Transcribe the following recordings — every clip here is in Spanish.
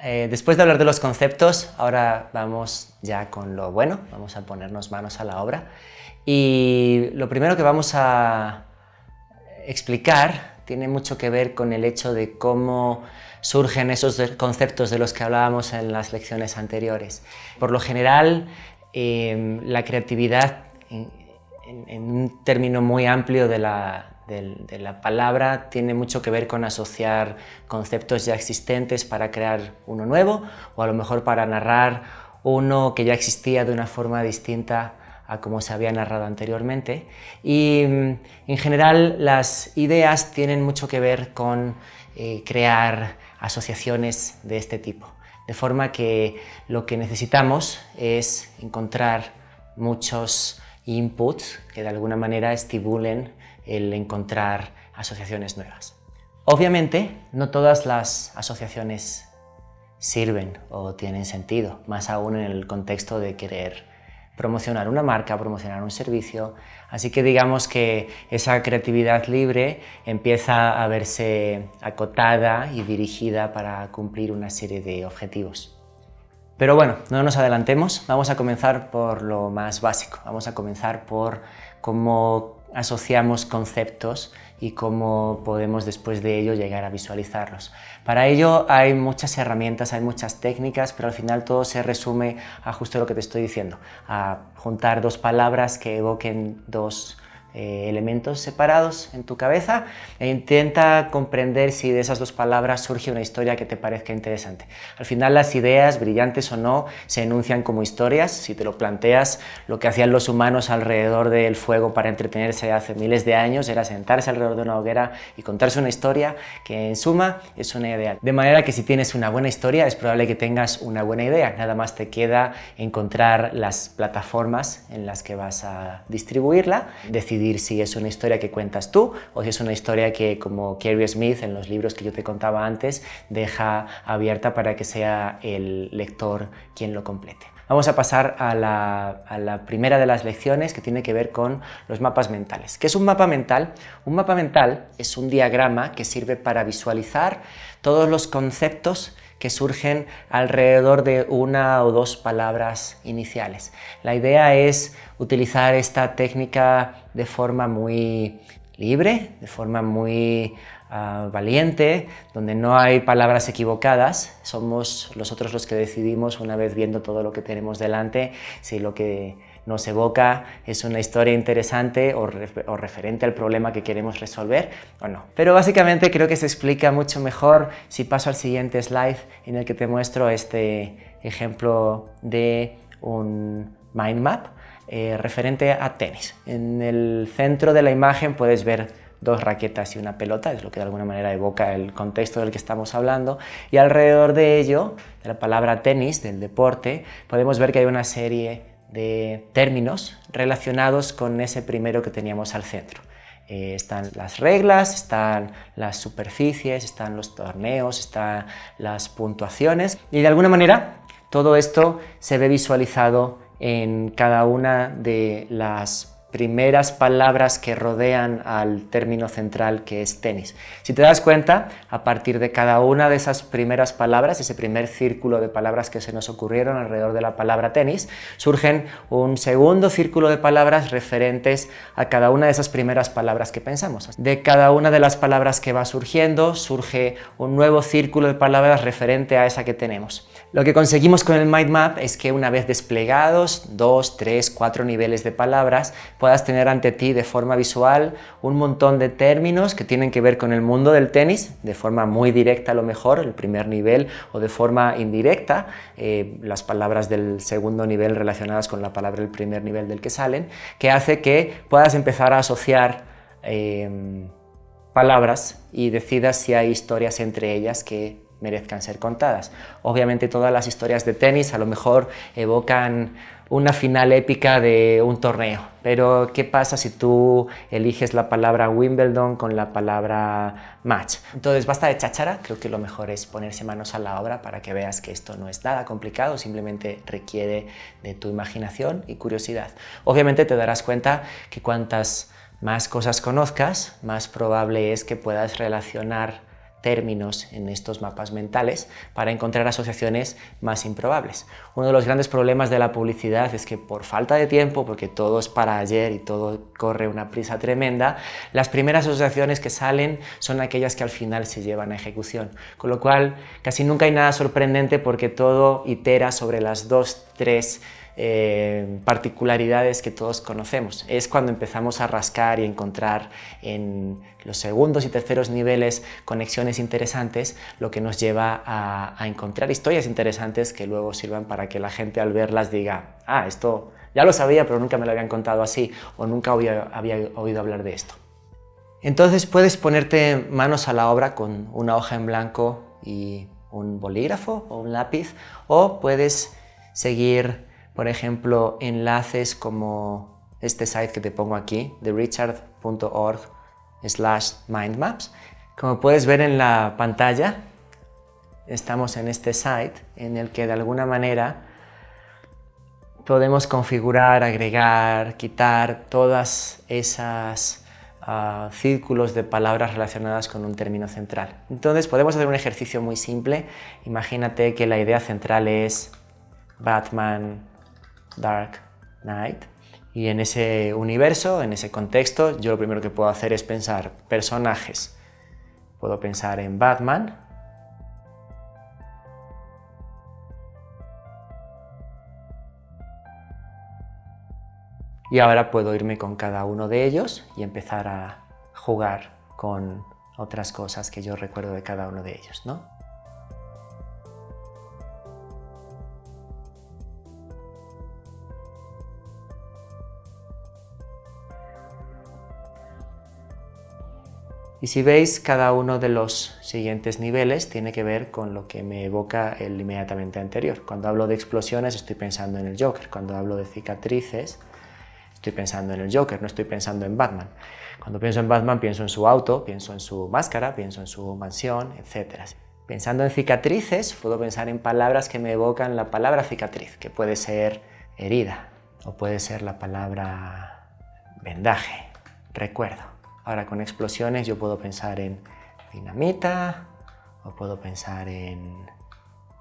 Después de hablar de los conceptos, ahora vamos ya con lo bueno, vamos a ponernos manos a la obra. Y lo primero que vamos a explicar tiene mucho que ver con el hecho de cómo surgen esos conceptos de los que hablábamos en las lecciones anteriores. Por lo general, la creatividad, en un término muy amplio de la palabra, tiene mucho que ver con asociar conceptos ya existentes para crear uno nuevo, o a lo mejor para narrar uno que ya existía de una forma distinta a como se había narrado anteriormente. Y en general las ideas tienen mucho que ver con crear asociaciones de este tipo, de forma que lo que necesitamos es encontrar muchos inputs que de alguna manera estimulen el encontrar asociaciones nuevas. Obviamente, no todas las asociaciones sirven o tienen sentido, más aún en el contexto de querer promocionar una marca, promocionar un servicio, así que digamos que esa creatividad libre empieza a verse acotada y dirigida para cumplir una serie de objetivos. Pero bueno, no nos adelantemos, vamos a comenzar por lo más básico, vamos a comenzar por cómo asociamos conceptos y cómo podemos después de ello llegar a visualizarlos. Para ello hay muchas herramientas, hay muchas técnicas, pero al final todo se resume a justo lo que te estoy diciendo, a juntar dos palabras que evoquen dos elementos separados en tu cabeza e intenta comprender si de esas dos palabras surge una historia que te parezca interesante. Al final las ideas, brillantes o no, se enuncian como historias. Si te lo planteas, lo que hacían los humanos alrededor del fuego para entretenerse hace miles de años era sentarse alrededor de una hoguera y contarse una historia que en suma es una idea. De manera que si tienes una buena historia es probable que tengas una buena idea, nada más te queda encontrar las plataformas en las que vas a distribuirla, decidir si es una historia que cuentas tú o si es una historia que, como Kerry Smith en los libros que yo te contaba antes, deja abierta para que sea el lector quien lo complete. Vamos a pasar a la primera de las lecciones, que tiene que ver con los mapas mentales. ¿Qué es un mapa mental? Un mapa mental es un diagrama que sirve para visualizar todos los conceptos que surgen alrededor de una o dos palabras iniciales. La idea es utilizar esta técnica de forma muy libre, de forma muy valiente, donde no hay palabras equivocadas. Somos nosotros los que decidimos, una vez viendo todo lo que tenemos delante, si lo que nos evoca es una historia interesante o referente al problema que queremos resolver o no. Pero básicamente creo que se explica mucho mejor si paso al siguiente slide, en el que te muestro este ejemplo de un mind map referente a tenis. En el centro de la imagen puedes ver dos raquetas y una pelota, es lo que de alguna manera evoca el contexto del que estamos hablando, y alrededor de ello, de la palabra tenis, del deporte, podemos ver que hay una serie de términos relacionados con ese primero que teníamos al centro. Están las reglas, están las superficies, están los torneos, están las puntuaciones, y de alguna manera todo esto se ve visualizado en cada una de las primeras palabras que rodean al término central, que es tenis. Si te das cuenta, a partir de cada una de esas primeras palabras, ese primer círculo de palabras que se nos ocurrieron alrededor de la palabra tenis, surgen un segundo círculo de palabras referentes a cada una de esas primeras palabras que pensamos. De cada una de las palabras que va surgiendo, surge un nuevo círculo de palabras referente a esa que tenemos. Lo que conseguimos con el mind map es que una vez desplegados 2, 3, 4 niveles de palabras, puedas tener ante ti de forma visual un montón de términos que tienen que ver con el mundo del tenis, de forma muy directa a lo mejor, el primer nivel, o de forma indirecta, las palabras del segundo nivel relacionadas con la palabra del primer nivel del que salen, que hace que puedas empezar a asociar palabras y decidas si hay historias entre ellas que merezcan ser contadas. Obviamente todas las historias de tenis a lo mejor evocan una final épica de un torneo, pero ¿qué pasa si tú eliges la palabra Wimbledon con la palabra match? Entonces basta de cháchara, creo que lo mejor es ponerse manos a la obra para que veas que esto no es nada complicado, simplemente requiere de tu imaginación y curiosidad. Obviamente te darás cuenta que cuantas más cosas conozcas, más probable es que puedas relacionar términos en estos mapas mentales para encontrar asociaciones más improbables. Uno de los grandes problemas de la publicidad es que por falta de tiempo, porque todo es para ayer y todo corre una prisa tremenda, las primeras asociaciones que salen son aquellas que al final se llevan a ejecución, con lo cual casi nunca hay nada sorprendente porque todo itera sobre las 2-3 particularidades que todos conocemos. Es cuando empezamos a rascar y encontrar en los segundos y terceros niveles conexiones interesantes, lo que nos lleva a encontrar historias interesantes que luego sirvan para que la gente al verlas diga: ah, esto ya lo sabía pero nunca me lo habían contado así, o nunca había oído hablar de esto. Entonces puedes ponerte manos a la obra con una hoja en blanco y un bolígrafo o un lápiz, o puedes seguir, por ejemplo, enlaces como este site que te pongo aquí, de richard.org/mindmaps. Como puedes ver en la pantalla, estamos en este site en el que de alguna manera podemos configurar, agregar, quitar todas esas círculos de palabras relacionadas con un término central. Entonces podemos hacer un ejercicio muy simple. Imagínate que la idea central es Batman Dark Knight, y en ese universo, en ese contexto, yo lo primero que puedo hacer es pensar personajes. Puedo pensar en Batman, y ahora puedo irme con cada uno de ellos y empezar a jugar con otras cosas que yo recuerdo de cada uno de ellos, ¿no? Y si veis, cada uno de los siguientes niveles tiene que ver con lo que me evoca el inmediatamente anterior. Cuando hablo de explosiones estoy pensando en el Joker, cuando hablo de cicatrices estoy pensando en el Joker, no estoy pensando en Batman. Cuando pienso en Batman pienso en su auto, pienso en su máscara, pienso en su mansión, etc. Pensando en cicatrices puedo pensar en palabras que me evocan la palabra cicatriz, que puede ser herida o puede ser la palabra vendaje, recuerdo. Ahora, con explosiones yo puedo pensar en dinamita, o puedo pensar en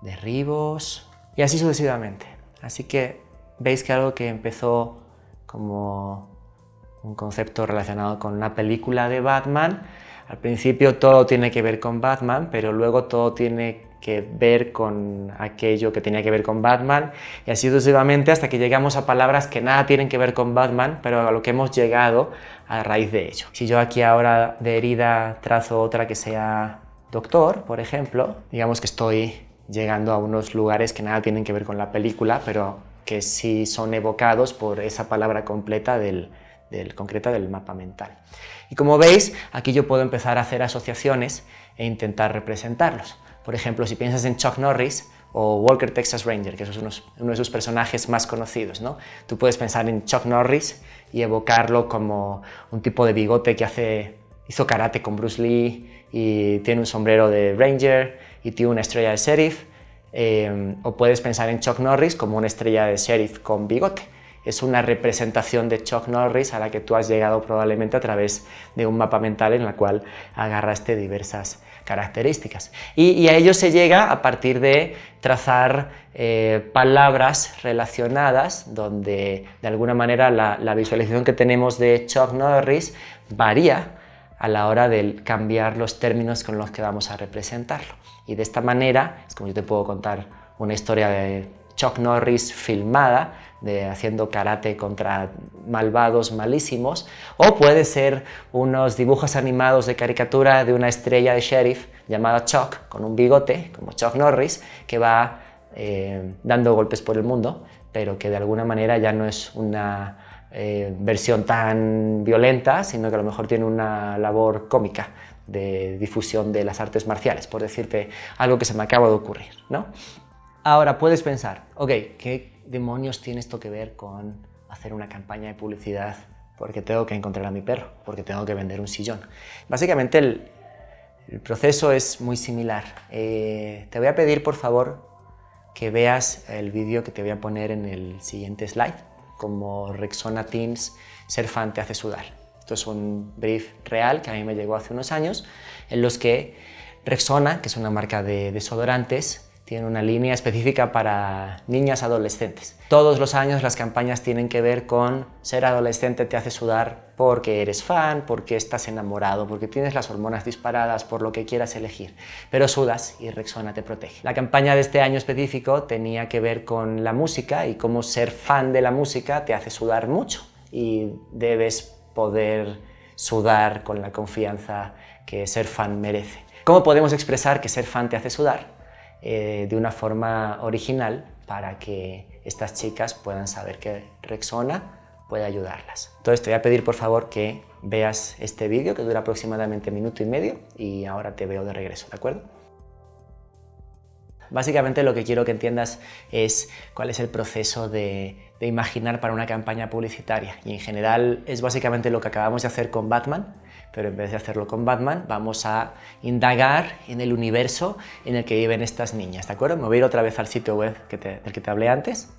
derribos, y así sucesivamente. Así que veis que algo que empezó como un concepto relacionado con una película de Batman, al principio todo tiene que ver con Batman, pero luego todo tiene que ver con aquello que tenía que ver con Batman, y así sucesivamente hasta que llegamos a palabras que nada tienen que ver con Batman, pero a lo que hemos llegado a raíz de ello. Si yo aquí ahora de herida trazo otra que sea doctor, por ejemplo, digamos que estoy llegando a unos lugares que nada tienen que ver con la película, pero que sí son evocados por esa palabra completa concreta del mapa mental. Y como veis, aquí yo puedo empezar a hacer asociaciones e intentar representarlos. Por ejemplo, si piensas en Chuck Norris o Walker Texas Ranger, que es uno de sus personajes más conocidos, ¿no? Tú puedes pensar en Chuck Norris y evocarlo como un tipo de bigote que hizo karate con Bruce Lee y tiene un sombrero de Ranger y tiene una estrella de sheriff, o puedes pensar en Chuck Norris como una estrella de sheriff con bigote. Es una representación de Chuck Norris a la que tú has llegado probablemente a través de un mapa mental en la cual agarraste diversas características. Y a ello se llega a partir de trazar palabras relacionadas, donde de alguna manera la visualización que tenemos de Chuck Norris varía a la hora de cambiar los términos con los que vamos a representarlo. Y de esta manera es como yo te puedo contar una historia de Chuck Norris filmada, haciendo karate contra malvados malísimos, o puede ser unos dibujos animados de caricatura de una estrella de sheriff llamada Chuck, con un bigote, como Chuck Norris, que va dando golpes por el mundo, pero que de alguna manera ya no es una versión tan violenta, sino que a lo mejor tiene una labor cómica de difusión de las artes marciales, por decirte algo que se me acaba de ocurrir, ¿no? Ahora puedes pensar, ok, ¿qué demonios tiene esto que ver con hacer una campaña de publicidad porque tengo que encontrar a mi perro, porque tengo que vender un sillón? Básicamente el proceso es muy similar. Te voy a pedir, por favor, que veas el vídeo que te voy a poner en el siguiente slide, como Rexona Teens ser fan te hace sudar. Esto es un brief real que a mí me llegó hace unos años, en los que Rexona, que es una marca de desodorantes, tiene una línea específica para niñas adolescentes. Todos los años las campañas tienen que ver con ser adolescente te hace sudar porque eres fan, porque estás enamorado, porque tienes las hormonas disparadas, por lo que quieras elegir. Pero sudas y Rexona te protege. La campaña de este año específico tenía que ver con la música y cómo ser fan de la música te hace sudar mucho y debes poder sudar con la confianza que ser fan merece. ¿Cómo podemos expresar que ser fan te hace sudar? De una forma original para que estas chicas puedan saber que Rexona puede ayudarlas. Entonces te voy a pedir por favor que veas este vídeo que dura aproximadamente 1,5 minutos y ahora te veo de regreso, ¿de acuerdo? Básicamente lo que quiero que entiendas es cuál es el proceso de imaginar para una campaña publicitaria y en general es básicamente lo que acabamos de hacer con Batman, pero en vez de hacerlo con Batman vamos a indagar en el universo en el que viven estas niñas, ¿de acuerdo? Me voy a ir otra vez al sitio web del que te hablé antes.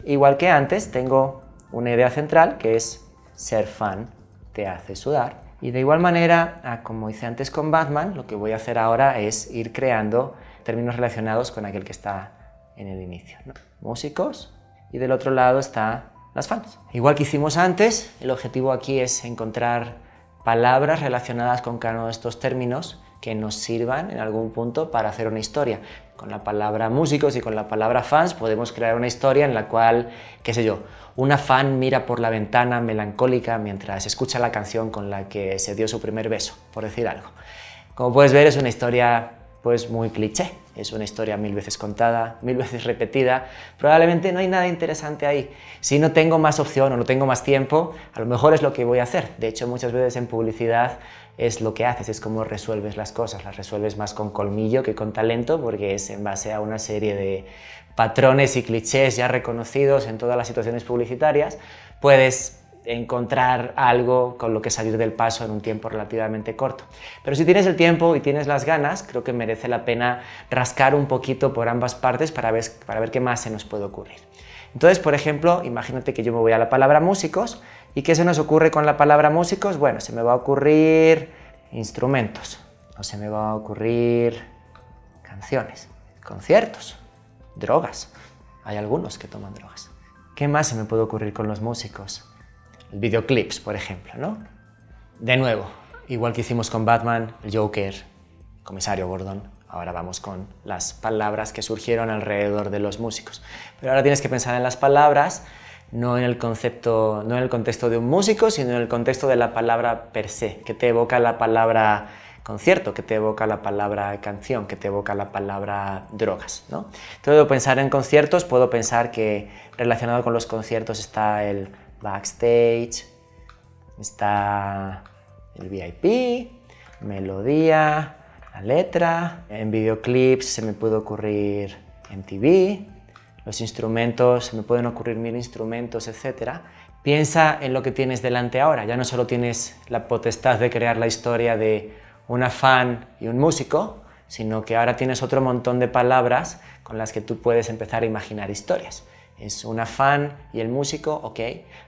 Igual que antes tengo una idea central que es ser fan te hace sudar y de igual manera, como hice antes con Batman, lo que voy a hacer ahora es ir creando términos relacionados con aquel que está en el inicio, ¿no? Músicos y del otro lado están las fans. Igual que hicimos antes, el objetivo aquí es encontrar palabras relacionadas con cada uno de estos términos que nos sirvan en algún punto para hacer una historia. Con la palabra músicos y con la palabra fans podemos crear una historia en la cual, qué sé yo, una fan mira por la ventana melancólica mientras escucha la canción con la que se dio su primer beso, por decir algo. Como puedes ver, es una historia pues muy cliché, es una historia 1000 veces contada, 1000 veces repetida, probablemente no hay nada interesante ahí. Si no tengo más opción o no tengo más tiempo, a lo mejor es lo que voy a hacer. De hecho, muchas veces en publicidad es lo que haces, es cómo resuelves las cosas, las resuelves más con colmillo que con talento, porque es en base a una serie de patrones y clichés ya reconocidos en todas las situaciones publicitarias, puedes encontrar algo con lo que salir del paso en un tiempo relativamente corto. Pero si tienes el tiempo y tienes las ganas, creo que merece la pena rascar un poquito por ambas partes para ver qué más se nos puede ocurrir. Entonces, por ejemplo, imagínate que yo me voy a la palabra músicos, ¿y qué se nos ocurre con la palabra músicos? Bueno, se me va a ocurrir instrumentos, o se me va a ocurrir canciones, conciertos, drogas. Hay algunos que toman drogas. ¿Qué más se me puede ocurrir con los músicos? Videoclips, por ejemplo, ¿no? De nuevo, igual que hicimos con Batman, el Joker, Comisario Gordon, ahora vamos con las palabras que surgieron alrededor de los músicos. Pero ahora tienes que pensar en las palabras, no en el concepto, no en el contexto de un músico, sino en el contexto de la palabra per se, que te evoca la palabra concierto, que te evoca la palabra canción, que te evoca la palabra drogas, ¿no? Entonces, puedo pensar en conciertos, puedo pensar que relacionado con los conciertos está el backstage, está el VIP, melodía, la letra. En videoclips se me puede ocurrir MTV, los instrumentos, se me pueden ocurrir 1000 instrumentos, etc. Piensa en lo que tienes delante ahora, ya no solo tienes la potestad de crear la historia de una fan y un músico, sino que ahora tienes otro montón de palabras con las que tú puedes empezar a imaginar historias. Es una fan y el músico, ok.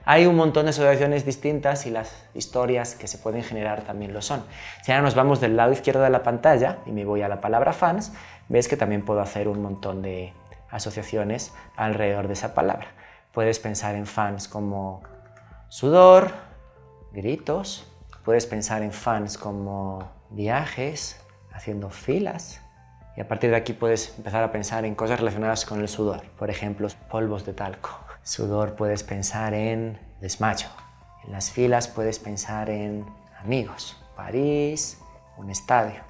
Hay un montón de asociaciones distintas y las historias que se pueden generar también lo son. Si ahora nos vamos del lado izquierdo de la pantalla y me voy a la palabra fans, ves que también puedo hacer un montón de asociaciones alrededor de esa palabra. Puedes pensar en fans como sudor, gritos, puedes pensar en fans como viajes, haciendo filas. Y a partir de aquí puedes empezar a pensar en cosas relacionadas con el sudor. Por ejemplo, polvos de talco. Sudor puedes pensar en desmayo. En las filas puedes pensar en amigos, París, un estadio.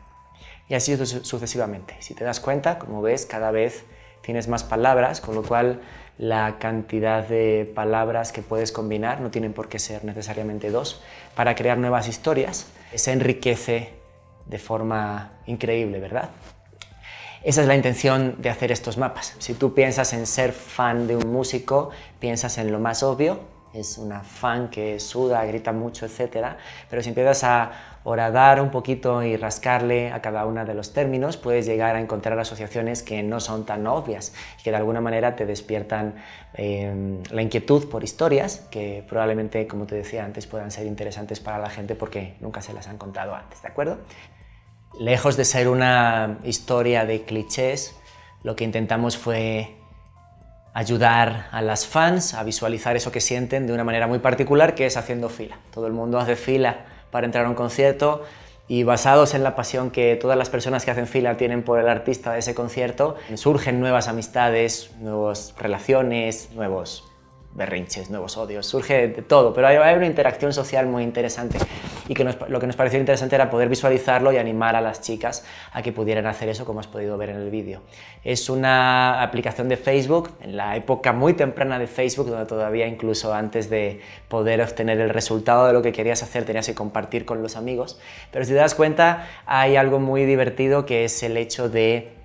Y así sucesivamente. Si te das cuenta, como ves, cada vez tienes más palabras, con lo cual la cantidad de palabras que puedes combinar, no tienen por qué ser necesariamente 2, para crear nuevas historias, se enriquece de forma increíble, ¿verdad? Esa es la intención de hacer estos mapas. Si tú piensas en ser fan de un músico, piensas en lo más obvio, es una fan que suda, grita mucho, etc. Pero si empiezas a horadar un poquito y rascarle a cada uno de los términos, puedes llegar a encontrar asociaciones que no son tan obvias y que de alguna manera te despiertan la inquietud por historias que probablemente, como te decía antes, puedan ser interesantes para la gente porque nunca se las han contado antes, ¿de acuerdo? Lejos de ser una historia de clichés, lo que intentamos fue ayudar a las fans a visualizar eso que sienten de una manera muy particular, que es haciendo fila. Todo el mundo hace fila para entrar a un concierto y basados en la pasión que todas las personas que hacen fila tienen por el artista de ese concierto, surgen nuevas amistades, nuevas relaciones, nuevos berrinches, nuevos odios, surge de todo, pero hay una interacción social muy interesante y lo que nos pareció interesante era poder visualizarlo y animar a las chicas a que pudieran hacer eso, como has podido ver en el vídeo. Es una aplicación de Facebook, en la época muy temprana de Facebook, donde todavía incluso antes de poder obtener el resultado de lo que querías hacer tenías que compartir con los amigos, pero si te das cuenta hay algo muy divertido que es el hecho de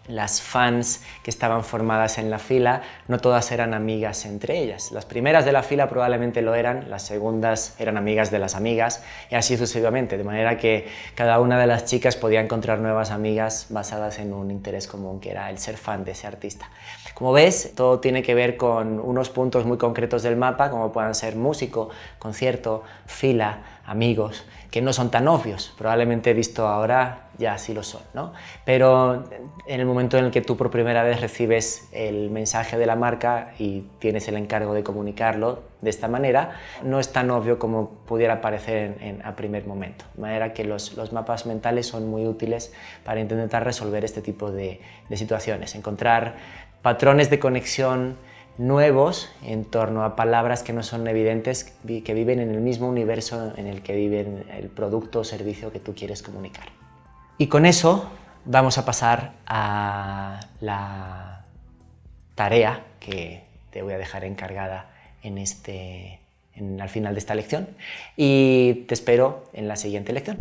las fans que estaban formadas en la fila, no todas eran amigas entre ellas. Las primeras de la fila probablemente lo eran, las segundas eran amigas de las amigas y así sucesivamente, de manera que cada una de las chicas podía encontrar nuevas amigas basadas en un interés común, que era el ser fan de ese artista. Como ves, todo tiene que ver con unos puntos muy concretos del mapa, como puedan ser músico, concierto, fila, amigos, que no son tan obvios, probablemente visto ahora ya sí lo son, ¿no? Pero en el momento en el que tú por primera vez recibes el mensaje de la marca y tienes el encargo de comunicarlo de esta manera, no es tan obvio como pudiera parecer a primer momento. De manera que los mapas mentales son muy útiles para intentar resolver este tipo de situaciones, encontrar patrones de conexión nuevos en torno a palabras que no son evidentes, que viven en el mismo universo en el que viven el producto o servicio que tú quieres comunicar. Y con eso vamos a pasar a la tarea que te voy a dejar encargada al final de esta lección y te espero en la siguiente lección.